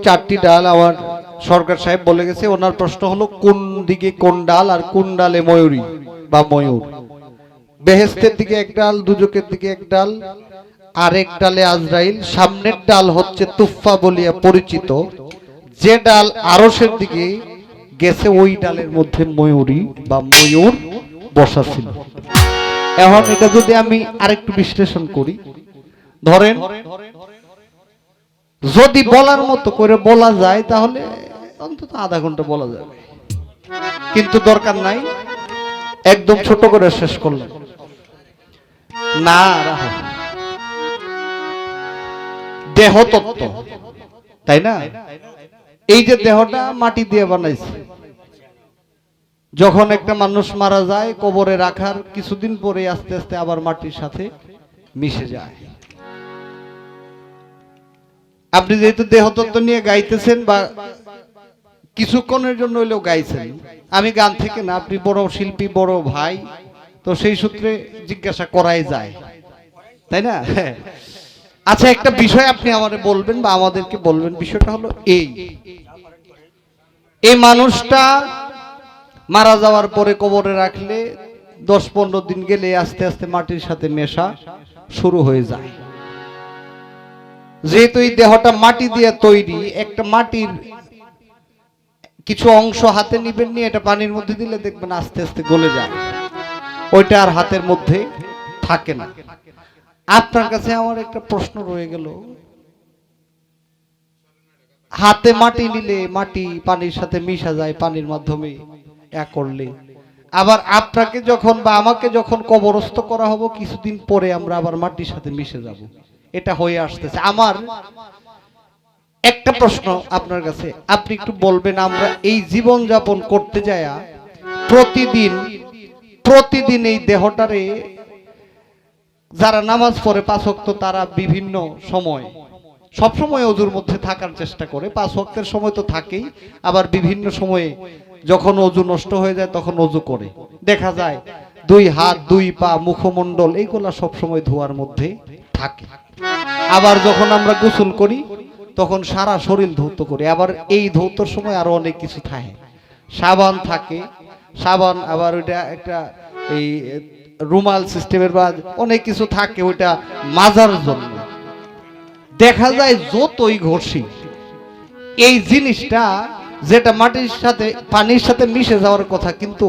4টি ডাল আমার সরকার সাহেব বলে গেছে। ওনার প্রশ্ন হলো কোন দিকে কোন ডাল আর কোন ডালে ময়ূরী বা ময়ূর। বেহেশতের দিকে এক ডাল, দুজকের দিকে এক ডাল, আরেক ডালে আজরাইল। সামনের ডাল হচ্ছে তুফা বলিয়া পরিচিত। যে ডাল আরশের দিকে গেছে ওই ডালের মধ্যে ময়ূরী বা ময়ূর বসা ছিল। এখন এটা যদি আমি আরেকটু বিশ্লেষণ করি, ধরেন যদি বলার মতো করে বলা যায় তাহলে অন্তত আধা ঘন্টা বলা যাবে, কিন্তু দরকার নাই, একদম ছোট করে শেষ করলাম। না, দেহ তত্ত্ব, তাই না? এই যে দেহটা মাটি দিয়ে বানাইছে, যখন একটা মানুষ মারা যায় কবরে রাখার কিছুদিন পরে আস্তে আস্তে আবার মাটির সাথে মিশে যায়। আপনি যেহেতু দেহতত্ত্ব নিয়ে গাইতেছেন বা কিছুক্ষণের জন্য হইলেও গাইছেন, আমি গান থেকে না, আপনি বড় শিল্পী, বড় ভাই, তো সেই সূত্রে জিজ্ঞাসা করাই যায়, তাই না? আচ্ছা, একটা বিষয় আপনি আমাদের বলবেন বা আমাদেরকে বলবেন, বিষয়টা হলো এই মানুষটা মারা যাওয়ার পরে কবরে রাখলে 10-15 দিন গেলে আস্তে আস্তে মাটির সাথে মেশা শুরু হয়ে যায়। যেহেতু এই দেহটা মাটি দিয়ে তৈরি, একটা মাটির কিছু অংশ হাতে নিবেন, নিয়ে এটা পানির মধ্যে দিলে দেখবেন আস্তে আস্তে গলে যায়, ওইটা আর হাতের মধ্যে থাকে না। আপনার কাছে আমার একটা প্রশ্ন রয়ে গেল, হাতে মাটি নিলে মাটি পানির সাথে মিশা যায় পানির মাধ্যমে করলে, আবার আপনাকে যখন বা আমাকে যখন কবরস্থ করা হবে কিছুদিন পরে আমরা আবার মাটির সাথে মিশে যাব, এটা হয়ে আসতেছে। আমার একটা প্রশ্ন আপনার কাছে, আপনি একটু বলবেন, আমরা এই জীবন যাপন করতে যায় প্রতিদিন এই দেহটারে, যারা নামাজ পড়ে 5 ওয়াক্ত, তারা বিভিন্ন সময়, সবসময় ওযুর মধ্যে থাকার চেষ্টা করে, 5 ওয়াক্তের সময় তো থাকেই, আবার বিভিন্ন সময়ে যখন ওযু নষ্ট হয়ে যায় তখন ওযু করে, দেখা যায় 2 হাত 2 পা মুখমণ্ডল এইগুলা সবসময় ধোয়ার মধ্যে থাকে। আবার যখন আমরা গোসল করি তখন সারা শরীর ধৌত করি, আবার এই ধৌতর সময় আরো অনেক কিছু থাকে, সাবান থাকে, সাবান আবার ওইটা একটা এই রুমাল সিস্টেমের বা অনেক কিছু থাকে ওইটা মাজার জন্য। দেখা যায় যতই ঘষি এই জিনিসটা, যেটা মাটির সাথে পানির সাথে মিশে যাওয়ার কথা, কিন্তু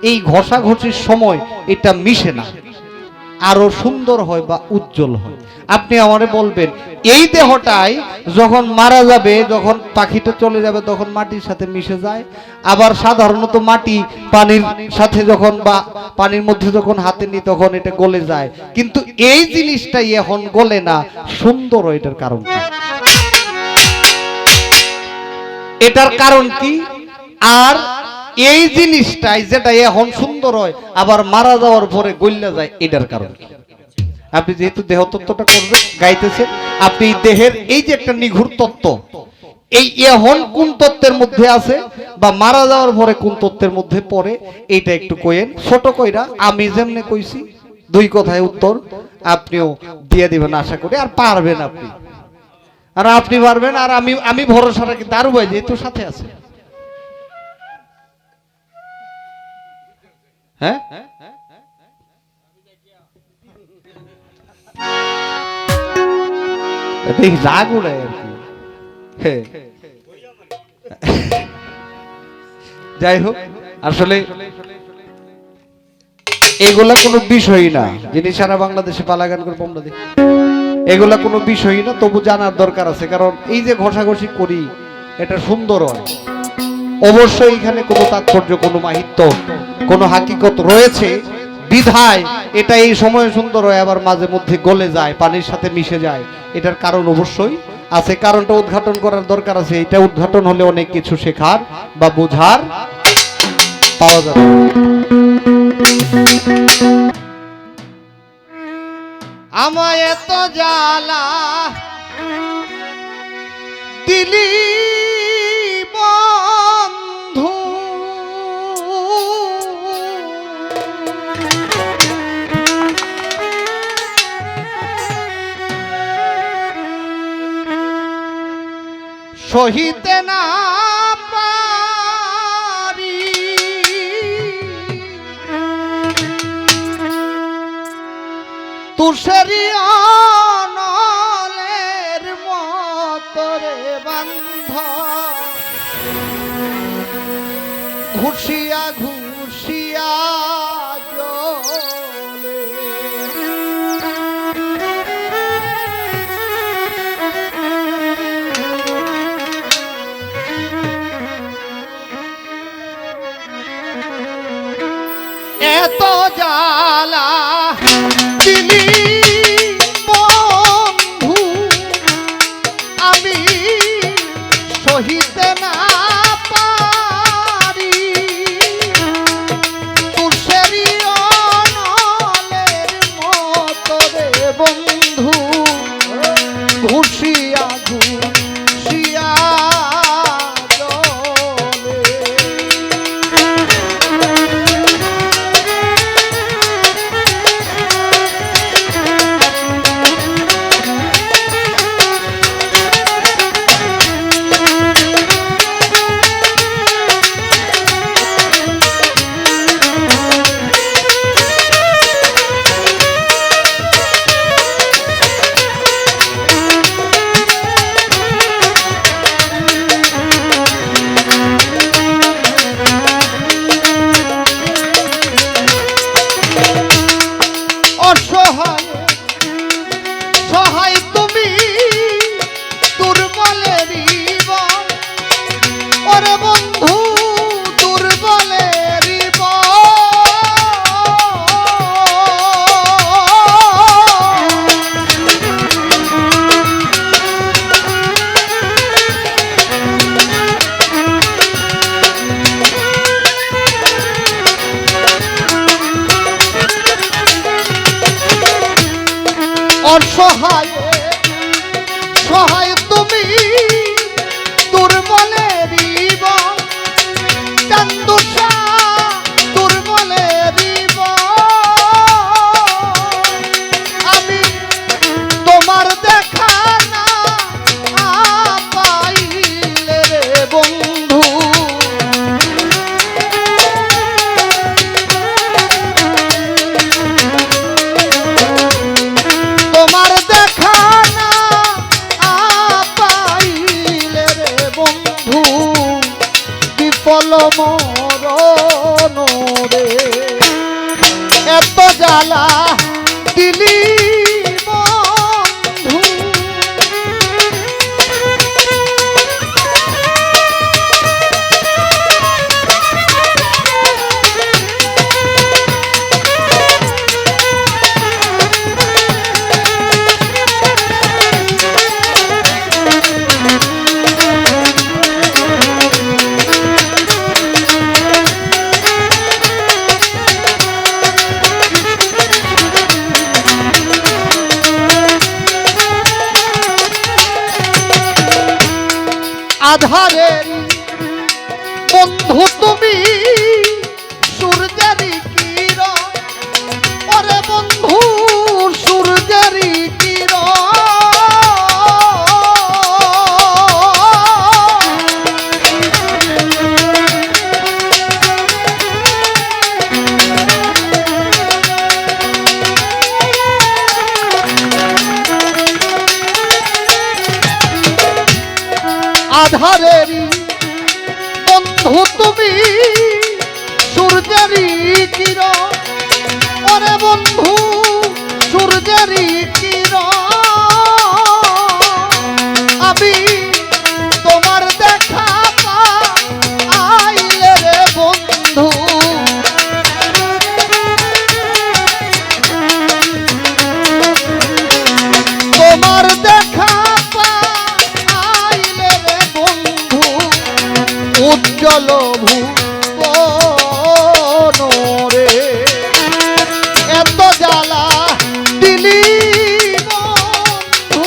এই ঘষাঘষির সময় এটা মিশে না, আরো সুন্দর হয় বা উজ্জ্বল হয়। আপনি আমারে বলবেন, এই দেহটাই যখন মারা যাবে, যখন পাখিটা চলে যাবে তখন মাটির সাথে মিশে যায়, আবার সাধারণত মাটি পানির সাথে যখন বা পানির মধ্যে যখন হাতে নিই তখন এটা গলে যায়, কিন্তু এই জিনিসটাই এখন গলে না, সুন্দর। এটার কারণ কি? এটার কারণ কি? আর এই জিনিসটাই যেটা এখন সুন্দর হয় আবার মারা যাওয়ার পরে গল্লা যায়, এটার কারণ কি? আপনি যেহেতু দেহ তত্ত্বটা করবেন, গাইতেছেন, আপনি দেহের এই যে একটা নিঘুর তত্ত্ব, এই এখন কোন তত্ত্বের মধ্যে আছে বা মারা যাওয়ার পরে কোন তত্ত্বের মধ্যে পড়ে, এইটা একটু কইেন ছোট কইরা। আমি যেমনে কইছি 2 কথায় উত্তর আপনিও দিয়ে দিবেন আশা করি, আর পারবেন আপনি, আর আপনি পারবেন, আর আমি ভরসা রাখি, দারু ভাই যেহেতু সাথে আছে। হ্যাঁ, রাগ উড়ায় আর কি। যাই হোক, আসলে এগুলা কোনো বিষয়ই না, যিনি সারা বাংলাদেশে পালাগান করে আমরা দেখি, এগুলা কোনো বিষয়ই না, তবু জানার দরকার আছে, কারণ এই যে ঘষাঘষি করি এটা সুন্দর হয়, অবশ্যই এখানে কোনো তাৎপর্য, কোনো মাহিত্য, কোনো হাকিকত রয়েছে, বিধায় এটা এই সময় সুন্দর হয়, আবার মাঝে মধ্যে গলে যায়, পানির সাথে মিশে যায়, এটার কারণ অবশ্যই আছে। কারণটা উদ্ঘাটন করার দরকার আছে, এটা উদ্ঘাটন হলে অনেক কিছু শেখার বা বোঝার পাওয়া যাবে। আমায় এত জ্বালা দিলি বন্ধু, সহিতে না পারি তুষারি অনলের মতরে বান্ধ ঘুষিয়া ঘুষিয়া জলে এত জ্বালা দিলি বন্ধু আমি সহিতে না পারি তুষারি অনলের মতরে বন্ধু ঘুষিয়া ঘুষিয়া সহায় তুমি দুর্বলের ওরে বন্ধু দুর্বলের অসহায় সহায় তুমি দুর্বলের চান্দুষা দুর্বলের আমি তোমার দেখা না পাইলে রে বন্ধু তোমার দেখা না পাইলে রে বন্ধু বিফল মরণ রে এত জ্বালা দিলি বন্ধু আধারের বন্ধু তুমি সূর্যের কিরণ ওরে বন্ধু সূর্যের কিরণ আধারের বন্ধু তুমি সূর্যের কিরণ ওরে বন্ধু সূর্যের কিরণ আমি তোমার দেখা পাইলে রে বন্ধু তোমার দেখা উজ্জ্বল ভুবন রে এত জ্বালা দিলি বন্ধু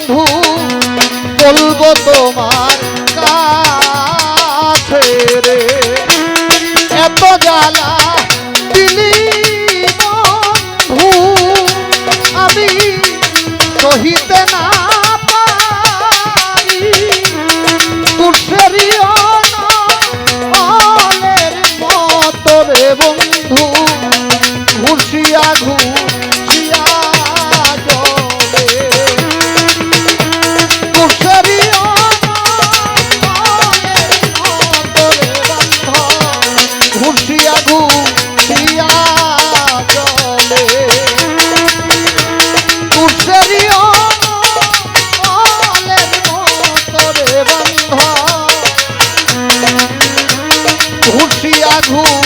বন্ধু বলবো তোমার কাছে রে, এত জ্বালা দিলি বন্ধু আমি সহিতে না পারি, তুষেরি অনলের মতো রে বন্ধু ঘুষিয়া ঘুষিয়া জলে, তুষেরি অনলের মতো রে বন্ধু ঘুষিয়া ঘুষিয়া জলে, তুষেরি অনলের মতো রে বন্ধু ঘুষিয়া ঘুষিয়া